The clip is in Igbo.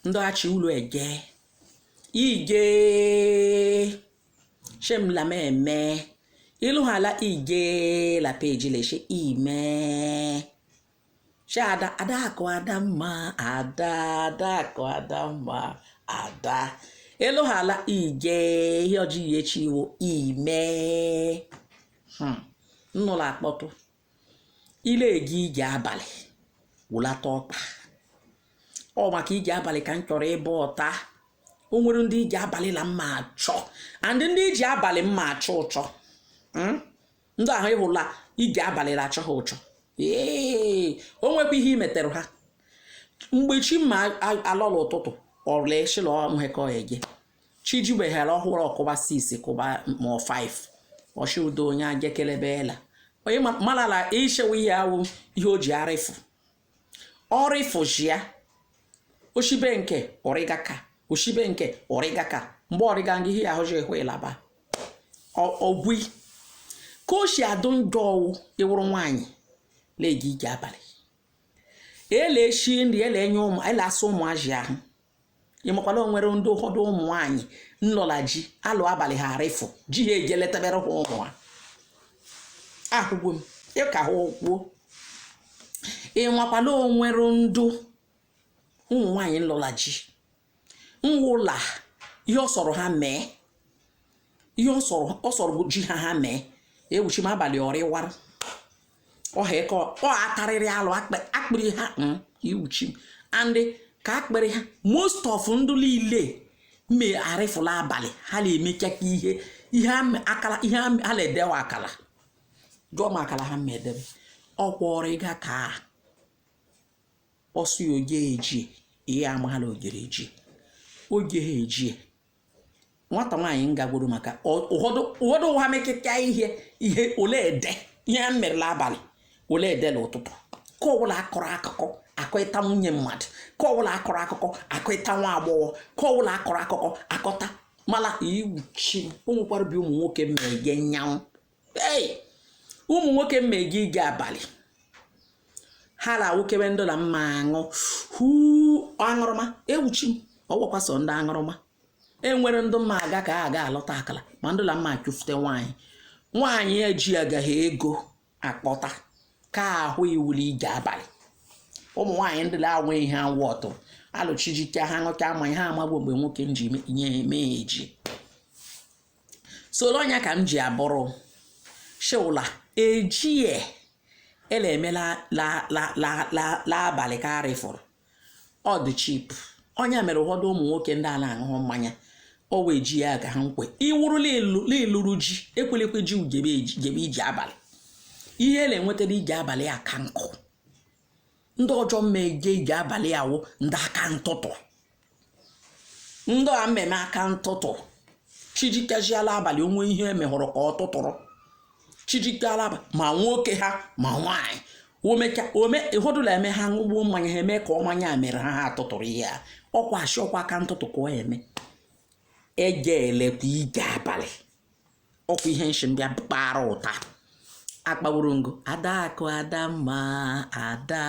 ndo achi ulo ege ige shem la meme ilu hala ige la page le she ime shada ada ko adamma ada ko adamma ada ilu hala ige yoji yechi wo ime nno la kpoto ile egi ige abali wula topa o maka ige abali ka nchoro ebe ota o nwere ndị ige abali la mma achọ and ndị ige abali mma achọ ụchọ ndị ahụ ịhụla ige abali la achọ ha ụchọ o nwekwa ihe imetere ha mgbe chi mma alọla ụtụtụ ọrụla eshila ọmụhekọ ege chi jibeghere ọhụrụ ọkụba 6 kụba ma 5 ọshi udo onye agekelebela onye malala ishewe ihe awụ ihe o ji arịfụ ọrịfụ ji ya oshibe nke ọrịgaka oshibe nke ọrịgaka mgbe ọrịga ngị ihe ahụ ji ehwe ịlaba ọgwụ ka o si adụ ndụ ọwụ ịwụrụ nwaanyị legi ige abalị ele eshi nri ele enye ụmụ ele asụ ụmụ ajị ahụ ịmakwala onwere ndị ụfọdụ ụmụ nwaanyị nnọla ji alụ abalị ha arịfụ ji ha eje letabere ha ụmụ ha ahụgwo m ịka ha ụkwuo ịmakwala onwere ndụ ụmụ nwaanyị nnọla ji nwụla ihe ọ sọrọ ha mee ihe ọ sọrọ ji ha mee ewuchi m abalị ọrịwara ọha eke ọ akarịrị alụ akpịrị ha iwuchi m and ka akpịrị ha most of ndụ niile me arịfụla abalị ha na-emecha ka ihe ha na-edewa akala jụọ m akala ha medebe ọkwa ọrịga ka ọsụ ya oge eji ihe amaghala ogere eji oge ha eji nwata nwaanyị ngagworo maka ụfọdụ ụha mekịta ihe ole ede ihe a merela abalị ole edela ụtụtụ ka ọbụla akọrọ akụkọ akọịta nwunye mmadụ ka ọbụla akọrọ akụkọ akọịta nwa agbọghọ ka ọbụla akọrọ akụkọ akọta mala iwuchi ụmụkwara bi ụmụ nwoke mmege nyanwụ ụmụ nwoke mmege ige abalị ha na awụkebe ndụ na mma aṅụ aṅụrụma ewuchi ọgwọkwasọ ndị aṅụrụma enwere ndụ mma aga ka a ga-alọta akala ma ndụ na mma achụfute nwaanyị eji agaghị ego akpọta ka ahụ iwuli ige abalị ụmụ nwaanyị ndị la-anwe ihe awụ ọtụ alụchijike ha ṅụcha mmanya ha amagbo mgbe nwoke nji nye mee eji solo ọnya ka m ji abụrụ shewụla ejie ele emela la abalị ka arịfụrụ ọ dị chip ọnya mere ụfọdụ ụmụ nwoke ndị a na-aṅụhụ mmanya o wee ji ya ga ha nkwe iwuru liluru ji ekwelekwe ji jebe ije abalị ihe ele enwetara ije abalị aka nkụ ndị ọjọọ mmege ije abalị awụ ndị aka ntụtụ ndị a mmemme aka ntụtụ chijikejiala abalị onwe ihe emehụrụ ka ọ tụtụrụ chijikeala ma nwoke ha ma nwaanyị ụfọdụla eme ha ṅụgbuo mmanya ha eme ka ọmanya mere ha atụtụrụ ihe a ọkwa ashị ọkwa aka ntụtụ ka ọ eme ege elekwa ige abalị ọkwa ihe nshịmbịa kpara ụta akpagburu ngo adakụ adamma ada